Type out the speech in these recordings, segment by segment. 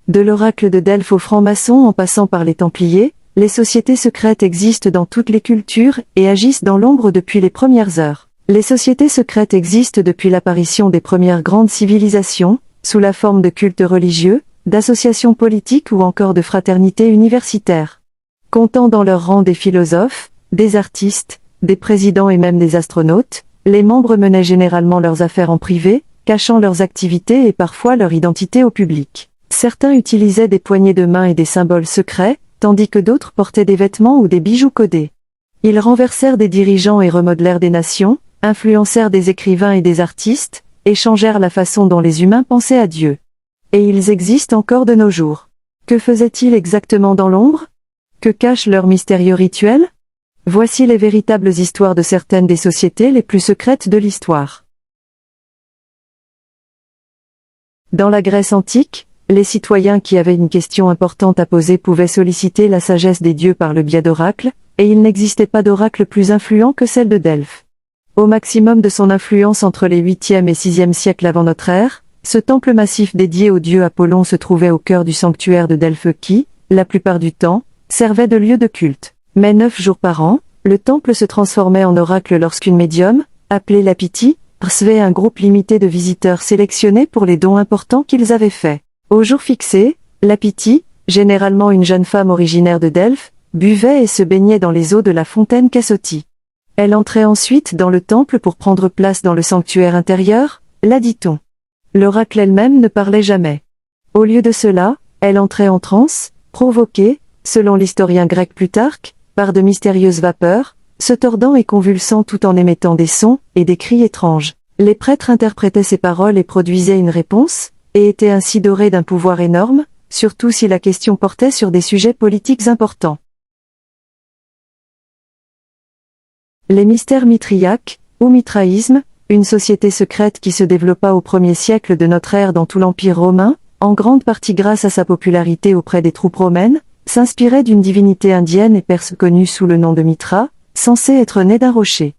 De l'oracle de Delphes aux francs-maçons en passant par les Templiers, les sociétés secrètes existent dans toutes les cultures et agissent dans l'ombre depuis les premières heures. Les sociétés secrètes existent depuis l'apparition des premières grandes civilisations, sous la forme de cultes religieux, d'associations politiques ou encore de fraternités universitaires. Comptant dans leur rang des philosophes, des artistes, des présidents et même des astronautes, les membres menaient généralement leurs affaires en privé, cachant leurs activités et parfois leur identité au public. Certains utilisaient des poignées de main et des symboles secrets, tandis que d'autres portaient des vêtements ou des bijoux codés. Ils renversèrent des dirigeants et remodelèrent des nations, influencèrent des écrivains et des artistes, et changèrent la façon dont les humains pensaient à Dieu. Et ils existent encore de nos jours. Que faisaient-ils exactement dans l'ombre? Que cachent leurs mystérieux rituels? Voici les véritables histoires de certaines des sociétés les plus secrètes de l'histoire. Dans la Grèce antique, les citoyens qui avaient une question importante à poser pouvaient solliciter la sagesse des dieux par le biais d'oracles, et il n'existait pas d'oracle plus influent que celle de Delphes. Au maximum de son influence entre les 8e et 6e siècles avant notre ère, ce temple massif dédié au dieu Apollon se trouvait au cœur du sanctuaire de Delphes qui, la plupart du temps, servait de lieu de culte. Mais 9 jours par an, le temple se transformait en oracle lorsqu'une médium, appelée Lapithie, recevait un groupe limité de visiteurs sélectionnés pour les dons importants qu'ils avaient faits. Au jour fixé, Lapithie, généralement une jeune femme originaire de Delphes, buvait et se baignait dans les eaux de la fontaine Cassoti. Elle entrait ensuite dans le temple pour prendre place dans le sanctuaire intérieur, la dit-on. L'oracle elle-même ne parlait jamais. Au lieu de cela, elle entrait en transe, provoquée, selon l'historien grec Plutarque, par de mystérieuses vapeurs, se tordant et convulsant tout en émettant des sons et des cris étranges. Les prêtres interprétaient ces paroles et produisaient une réponse, et étaient ainsi dorés d'un pouvoir énorme, surtout si la question portait sur des sujets politiques importants. Les mystères mithriaques, ou mitraïsme, une société secrète qui se développa au 1er siècle de notre ère dans tout l'Empire romain, en grande partie grâce à sa popularité auprès des troupes romaines, s'inspirait d'une divinité indienne et perse connue sous le nom de Mitra, censée être née d'un rocher.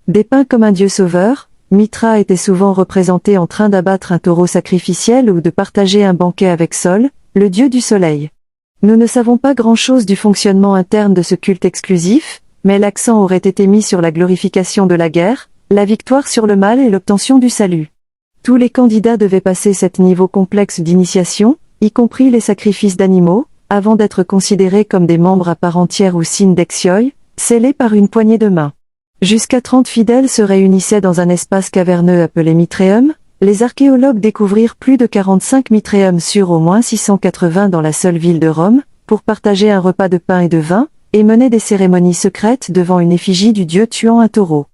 Dépeint comme un dieu sauveur, Mitra était souvent représenté en train d'abattre un taureau sacrificiel ou de partager un banquet avec Sol, le dieu du soleil. Nous ne savons pas grand-chose du fonctionnement interne de ce culte exclusif, mais l'accent aurait été mis sur la glorification de la guerre, la victoire sur le mal et l'obtention du salut. Tous les candidats devaient passer cet niveau complexe d'initiation, y compris les sacrifices d'animaux, avant d'être considérés comme des membres à part entière ou signes d'Exioi, scellés par une poignée de main. Jusqu'à 30 fidèles se réunissaient dans un espace caverneux appelé Mitréum. Les archéologues découvrirent plus de 45 Mitréums sur au moins 680 dans la seule ville de Rome, pour partager un repas de pain et de vin, et mener des cérémonies secrètes devant une effigie du dieu tuant un taureau.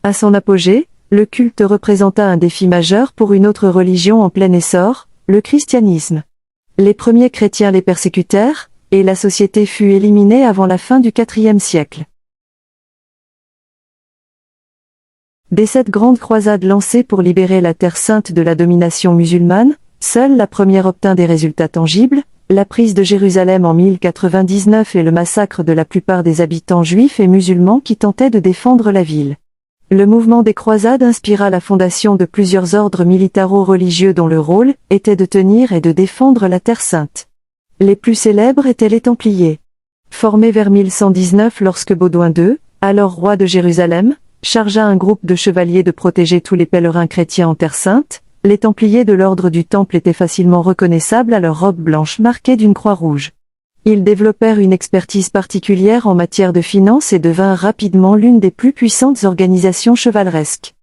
À son apogée, le culte représenta un défi majeur pour une autre religion en plein essor, le christianisme. Les premiers chrétiens les persécutèrent, et la société fut éliminée avant la fin du IVe siècle. Des 7 grandes croisades lancées pour libérer la Terre sainte de la domination musulmane, seule la première obtint des résultats tangibles, la prise de Jérusalem en 1099 et le massacre de la plupart des habitants juifs et musulmans qui tentaient de défendre la ville. Le mouvement des croisades inspira la fondation de plusieurs ordres militaro-religieux dont le rôle était de tenir et de défendre la Terre sainte. Les plus célèbres étaient les Templiers. Formés vers 1119 lorsque Baudouin II, alors roi de Jérusalem, chargea un groupe de chevaliers de protéger tous les pèlerins chrétiens en Terre sainte, les Templiers de l'ordre du Temple étaient facilement reconnaissables à leur robe blanche marquée d'une croix rouge. Ils développèrent une expertise particulière en matière de finances et devinrent rapidement l'une des plus puissantes organisations chevaleresques.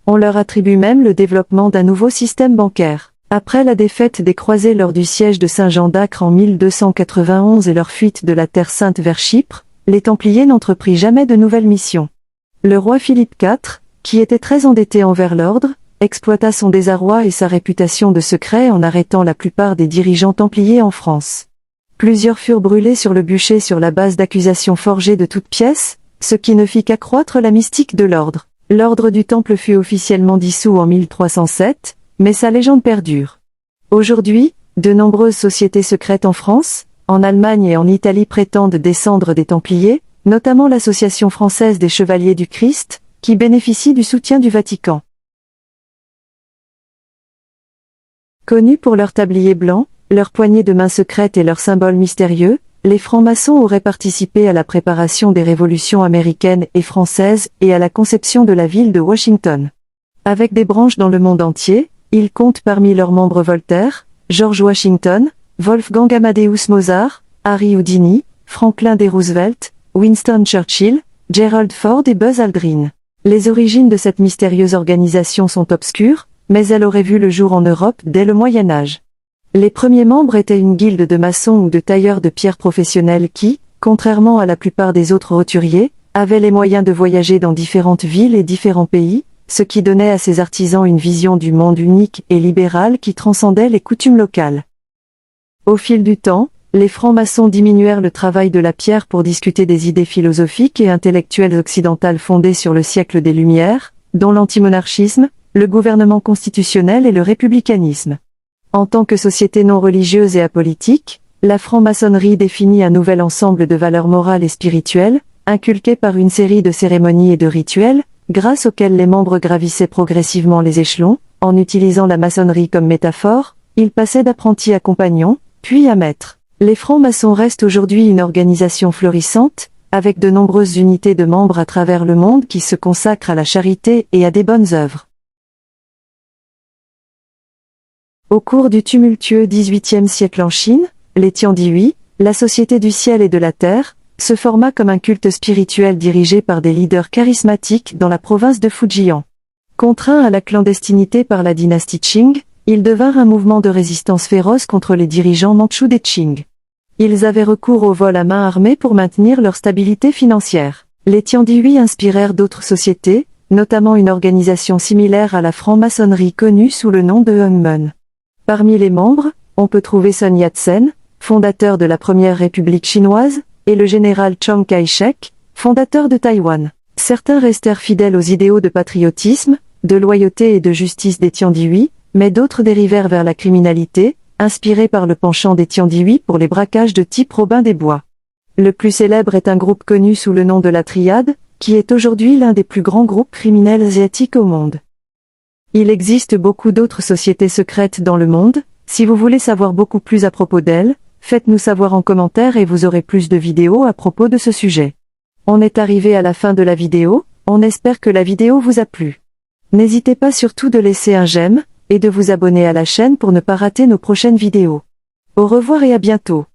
On leur attribue même le développement d'un nouveau système bancaire. Après la défaite des croisés lors du siège de Saint-Jean d'Acre en 1291 et leur fuite de la Terre sainte vers Chypre, les Templiers n'entreprirent jamais de nouvelles missions. Le roi Philippe IV, qui était très endetté envers l'ordre, exploita son désarroi et sa réputation de secret en arrêtant la plupart des dirigeants templiers en France. Plusieurs furent brûlés sur le bûcher sur la base d'accusations forgées de toutes pièces, ce qui ne fit qu'accroître la mystique de l'ordre. L'ordre du Temple fut officiellement dissous en 1307, mais sa légende perdure. Aujourd'hui, de nombreuses sociétés secrètes en France, en Allemagne et en Italie prétendent descendre des Templiers, notamment l'Association française des Chevaliers du Christ, qui bénéficie du soutien du Vatican. Connus pour leurs tabliers blancs, leur poignée de main secrète et leur symbole mystérieux, les francs-maçons auraient participé à la préparation des révolutions américaines et françaises et à la conception de la ville de Washington. Avec des branches dans le monde entier, ils comptent parmi leurs membres Voltaire, George Washington, Wolfgang Amadeus Mozart, Harry Houdini, Franklin D. Roosevelt, Winston Churchill, Gerald Ford et Buzz Aldrin. Les origines de cette mystérieuse organisation sont obscures, mais elle aurait vu le jour en Europe dès le Moyen Âge. Les premiers membres étaient une guilde de maçons ou de tailleurs de pierre professionnels qui, contrairement à la plupart des autres roturiers, avaient les moyens de voyager dans différentes villes et différents pays, ce qui donnait à ces artisans une vision du monde unique et libérale qui transcendait les coutumes locales. Au fil du temps, les francs-maçons diminuèrent le travail de la pierre pour discuter des idées philosophiques et intellectuelles occidentales fondées sur le siècle des Lumières, dont l'antimonarchisme, le gouvernement constitutionnel et le républicanisme. En tant que société non religieuse et apolitique, la franc-maçonnerie définit un nouvel ensemble de valeurs morales et spirituelles, inculquées par une série de cérémonies et de rituels, grâce auxquels les membres gravissaient progressivement les échelons. En utilisant la maçonnerie comme métaphore, ils passaient d'apprenti à compagnon, puis à maître. Les francs-maçons restent aujourd'hui une organisation florissante, avec de nombreuses unités de membres à travers le monde qui se consacrent à la charité et à des bonnes œuvres. Au cours du tumultueux XVIIIe siècle en Chine, les Tiandui, la Société du ciel et de la terre, se forma comme un culte spirituel dirigé par des leaders charismatiques dans la province de Fujian. Contraints à la clandestinité par la dynastie Qing, ils devinrent un mouvement de résistance féroce contre les dirigeants mandchous des Qing. Ils avaient recours au vol à main armée pour maintenir leur stabilité financière. Les Tiandui inspirèrent d'autres sociétés, notamment une organisation similaire à la franc-maçonnerie connue sous le nom de Hongmen. Parmi les membres, on peut trouver Sun Yat-sen, fondateur de la première république chinoise, et le général Chiang Kai-shek, fondateur de Taïwan. Certains restèrent fidèles aux idéaux de patriotisme, de loyauté et de justice des Tiandui, mais d'autres dérivèrent vers la criminalité, inspirés par le penchant des Tiandui pour les braquages de type Robin des Bois. Le plus célèbre est un groupe connu sous le nom de la Triade, qui est aujourd'hui l'un des plus grands groupes criminels asiatiques au monde. Il existe beaucoup d'autres sociétés secrètes dans le monde. Si vous voulez savoir beaucoup plus à propos d'elles, faites-nous savoir en commentaire et vous aurez plus de vidéos à propos de ce sujet. On est arrivé à la fin de la vidéo, on espère que la vidéo vous a plu. N'hésitez pas surtout de laisser un j'aime, et de vous abonner à la chaîne pour ne pas rater nos prochaines vidéos. Au revoir et à bientôt.